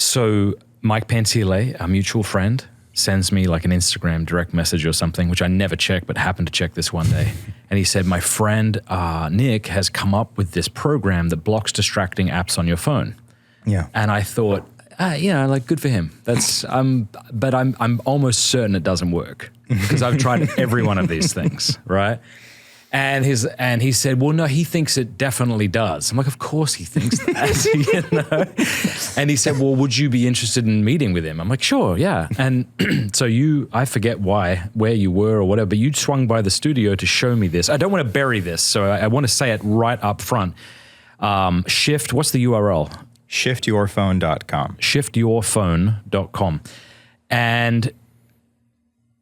So Mike Pantile, our mutual friend, sends me like an Instagram direct message or something, which I never check, but happened to check this one day. And he said, my friend Nick has come up with this program that blocks distracting apps on your phone. Yeah. And I thought, like good for him. That's but I'm almost certain it doesn't work because I've tried every one of these things, right? And he said, well, no, he thinks it definitely does. I'm like, of course he thinks that, And he said, well, would you be interested in meeting with him? I'm like, sure, yeah. And so I forget where you were or whatever, but you swung by the studio to show me this. I don't want to bury this, so I want to say it right up front. Shift, what's the URL? Shiftyourphone.com. Shiftyourphone.com. And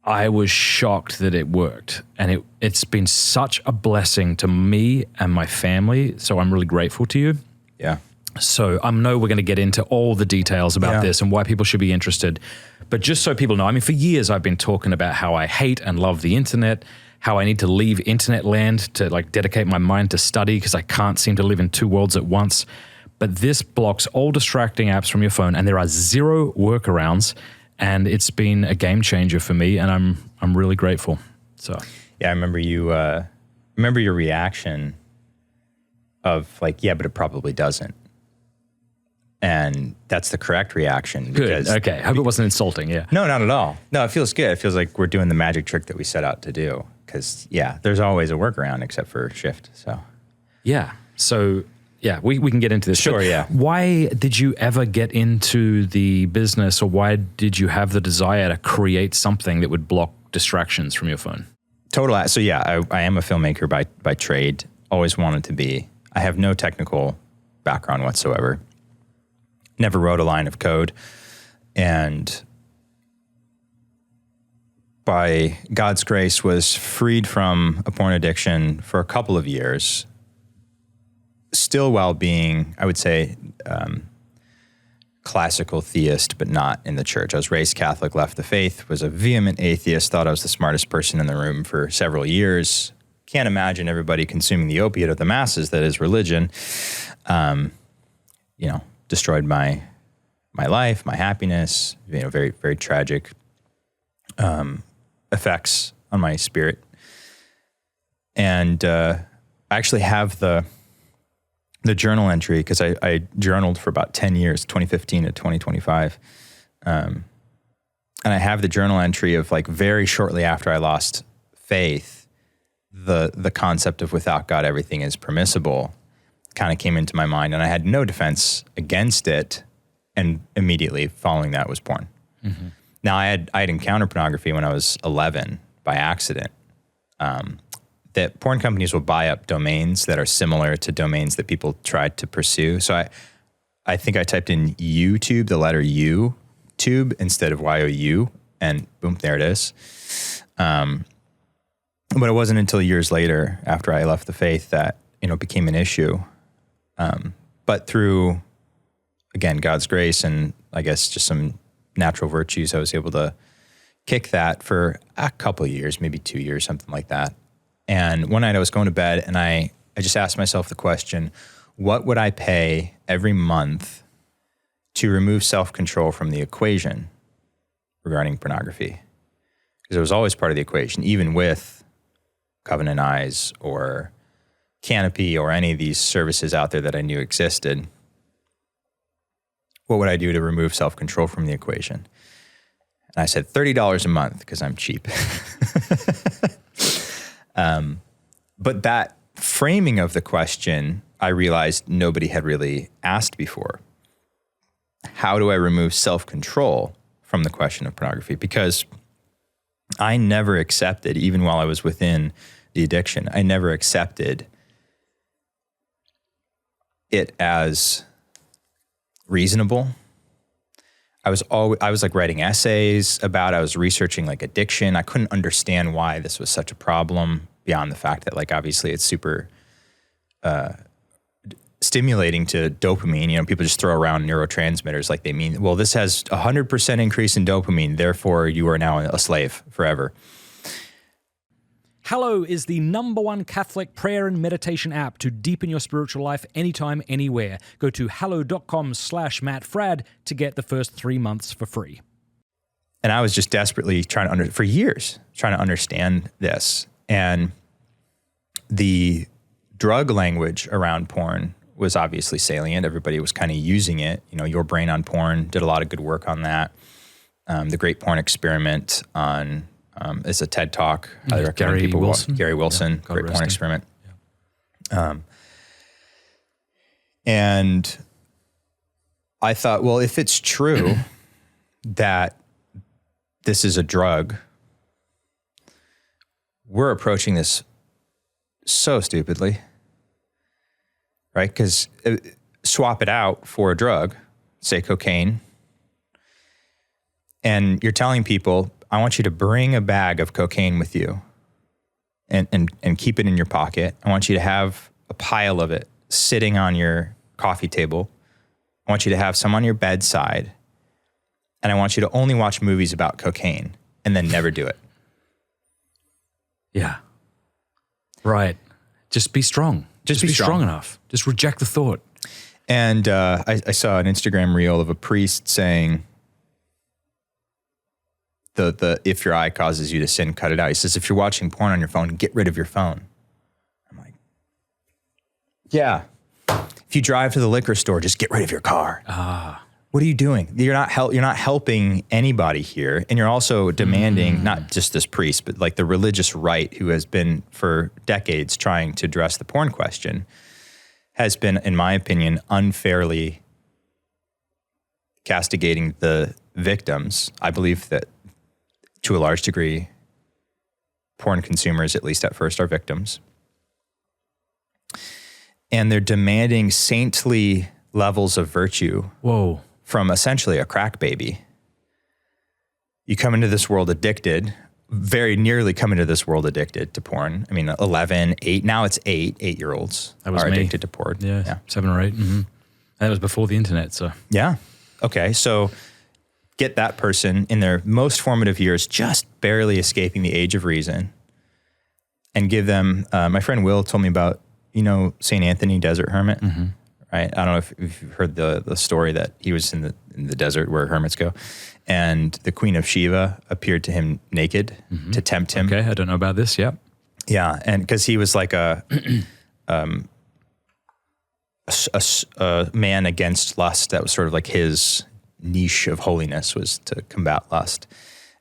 I was shocked that it worked. And it's been such a blessing to me and my family. So I'm really grateful to you. Yeah. So I know we're going to get into all the details about this and why people should be interested. But just so people know, I mean, for years I've been talking about how I hate and love the internet, how I need to leave internet land to like dedicate my mind to study because I can't seem to live in two worlds at once. But this blocks all distracting apps from your phone, and there are 0 workarounds. And it's been a game changer for me, and I'm really grateful. So yeah, I remember your reaction of like, yeah, but it probably doesn't. And that's the correct reaction. Good. Okay. I hope it wasn't insulting. Yeah. No, not at all. No, it feels good. It feels like we're doing the magic trick that we set out to do. Because there's always a workaround except for Shift. So yeah. So yeah, we can get into this. Sure, yeah. Why did you ever get into the business, or why did you have the desire to create something that would block distractions from your phone? So yeah, I am a filmmaker by trade. Always wanted to be. I have no technical background whatsoever. Never wrote a line of code. And by God's grace was freed from a porn addiction for a couple of years. Still while being, I would say, classical theist, but not in the church. I was raised Catholic, left the faith, was a vehement atheist, thought I was the smartest person in the room for several years. Can't imagine everybody consuming the opiate of the masses that is religion. Destroyed my life, my happiness, very, very tragic effects on my spirit. And I actually have the journal entry because I journaled for about 10 years, 2015 to 2025. And I have the journal entry of like very shortly after I lost faith, the concept of without God, everything is permissible kind of came into my mind, and I had no defense against it. And immediately following that was porn. Mm-hmm. Now I had encountered pornography when I was 11 by accident. That porn companies will buy up domains that are similar to domains that people tried to pursue. So I think I typed in YouTube, the letter U, tube, instead of YOU, and boom, there it is. But it wasn't until years later, after I left the faith, that it became an issue. But through, again, God's grace and I guess just some natural virtues, I was able to kick that for a couple of years, maybe 2 years, something like that. And one night I was going to bed and I just asked myself the question, what would I pay every month to remove self-control from the equation regarding pornography? Because it was always part of the equation, even with Covenant Eyes or Canopy or any of these services out there that I knew existed. What would I do to remove self-control from the equation? And I said $30 a month because I'm cheap. But that framing of the question, I realized nobody had really asked before. How do I remove self-control from the question of pornography? Because I never accepted, even while I was within the addiction, I never accepted it as reasonable. I was like writing essays about it. I was researching like addiction. I couldn't understand why this was such a problem beyond the fact that like obviously it's super stimulating to dopamine. People just throw around neurotransmitters like they mean, well, this has 100% increase in dopamine, therefore you are now a slave forever. Hallow is the #1 Catholic prayer and meditation app to deepen your spiritual life anytime, anywhere. Go to hallow.com/MattFrad to get the first 3 months for free. And I was just desperately for years, trying to understand this. And the drug language around porn was obviously salient. Everybody was kind of using it. You know, Your Brain on Porn did a lot of good work on that. The Great Porn Experiment is a TED Talk. I recommend Gary people Wilson. watch Gary Wilson, Yeah, Great Porn him. Experiment. Yeah. And I thought, well, if it's true that this is a drug, we're approaching this so stupidly, right? Because swap it out for a drug, say cocaine, and you're telling people, I want you to bring a bag of cocaine with you and keep it in your pocket. I want you to have a pile of it sitting on your coffee table. I want you to have some on your bedside. And I want you to only watch movies about cocaine and then never do it. Yeah. Right. Just be strong. Just be strong enough. Just reject the thought. And I saw an Instagram reel of a priest saying, the if your eye causes you to sin, cut it out. He says, if you're watching porn on your phone, get rid of your phone. I'm like, yeah. If you drive to the liquor store, just get rid of your car. What are you doing? You're not helping anybody here. And you're also demanding, not just this priest, but like the religious right who has been for decades trying to address the porn question, has been, in my opinion, unfairly castigating the victims. I believe that to a large degree, porn consumers, at least at first, are victims. And they're demanding saintly levels of virtue. Whoa. From essentially a crack baby. You come into this world addicted, very nearly come into this world addicted to porn. I mean, 11, 8, now it's 8-year-olds are addicted to porn. Yeah. 7 or 8. Mm-hmm. And that was before the internet, so. Yeah. Okay, so get that person in their most formative years, just barely escaping the age of reason, and give them, my friend Will told me about, St. Anthony Desert Hermit, right? I don't know if you've heard the story that he was in the desert where hermits go, and the Queen of Sheba appeared to him naked to tempt him. Okay, I don't know about this, yeah. Yeah, and because he was like a man against lust. That was sort of like his niche of holiness, was to combat lust.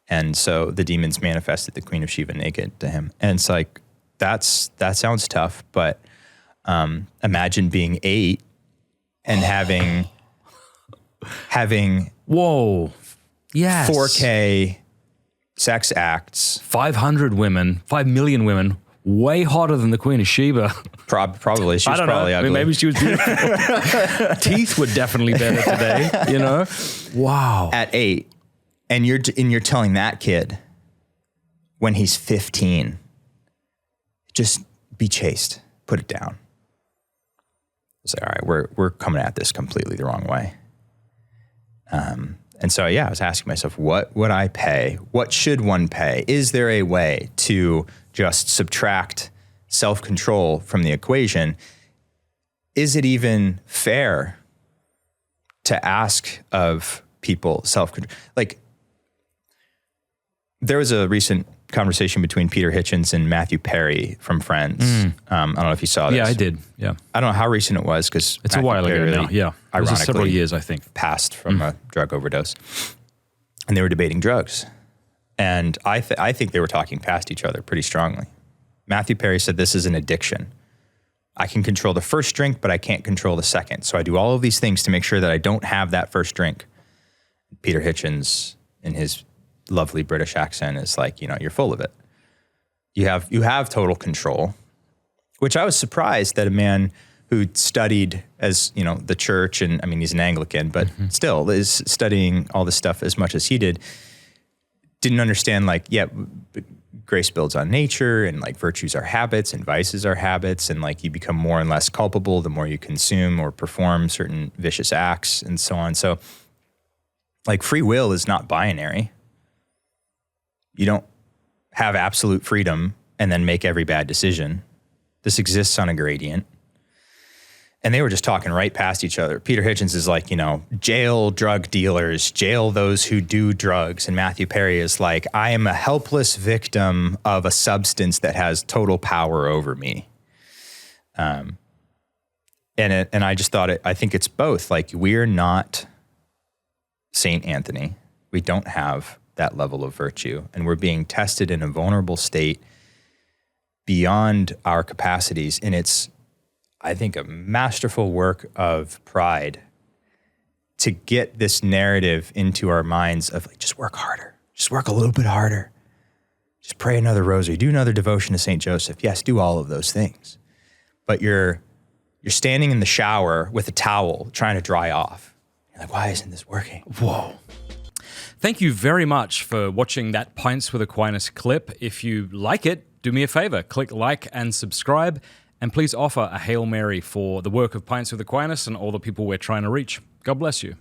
And so the demons manifested the Queen of Sheba naked to him. And it's like, that sounds tough, but imagine being 8 and having whoa, yes, 4K sex acts. 500 women, 5 million women, way hotter than the Queen of Sheba. Probably. She was probably ugly. I mean, maybe she was beautiful. Teeth were definitely better today, Wow. At 8, and you're telling that kid when he's 15, just be chaste, put it down. It's like, all right, we're coming at this completely the wrong way. And so, I was asking myself, what would I pay? What should one pay? Is there a way to just subtract self-control from the equation? Is it even fair to ask of people self-control? Like, there was a recent conversation between Peter Hitchens and Matthew Perry from Friends. I don't know if you saw this. Yeah, I did. Yeah. I don't know how recent it was, because It's a while ago now. Yeah. It was several years, I think. Passed from a drug overdose. And they were debating drugs. And I think they were talking past each other pretty strongly. Matthew Perry said, this is an addiction. I can control the first drink, but I can't control the second. So I do all of these things to make sure that I don't have that first drink. Peter Hitchens, in his lovely British accent, is like, you're full of it. You have total control, which I was surprised that a man who studied as, the church, and I mean, he's an Anglican, but still is studying all this stuff as much as he did, didn't understand, like, grace builds on nature, and like virtues are habits and vices are habits, and like you become more and less culpable the more you consume or perform certain vicious acts and so on. So like free will is not binary. You don't have absolute freedom and then make every bad decision. This exists on a gradient. And they were just talking right past each other. Peter Hitchens is like, jail drug dealers, jail those who do drugs. And Matthew Perry is like, I am a helpless victim of a substance that has total power over me. And I just thought I think it's both. Like, we're not Saint Anthony. We don't have that level of virtue. And we're being tested in a vulnerable state beyond our capacities. And it's, I think, a masterful work of pride to get this narrative into our minds of like, just work harder, just work a little bit harder, just pray another rosary, do another devotion to St. Joseph. Yes, do all of those things. But you're standing in the shower with a towel trying to dry off. You're like, why isn't this working? Whoa. Thank you very much for watching that Pints with Aquinas clip. If you like it, do me a favor, click like and subscribe. And please offer a Hail Mary for the work of Pints with Aquinas and all the people we're trying to reach. God bless you.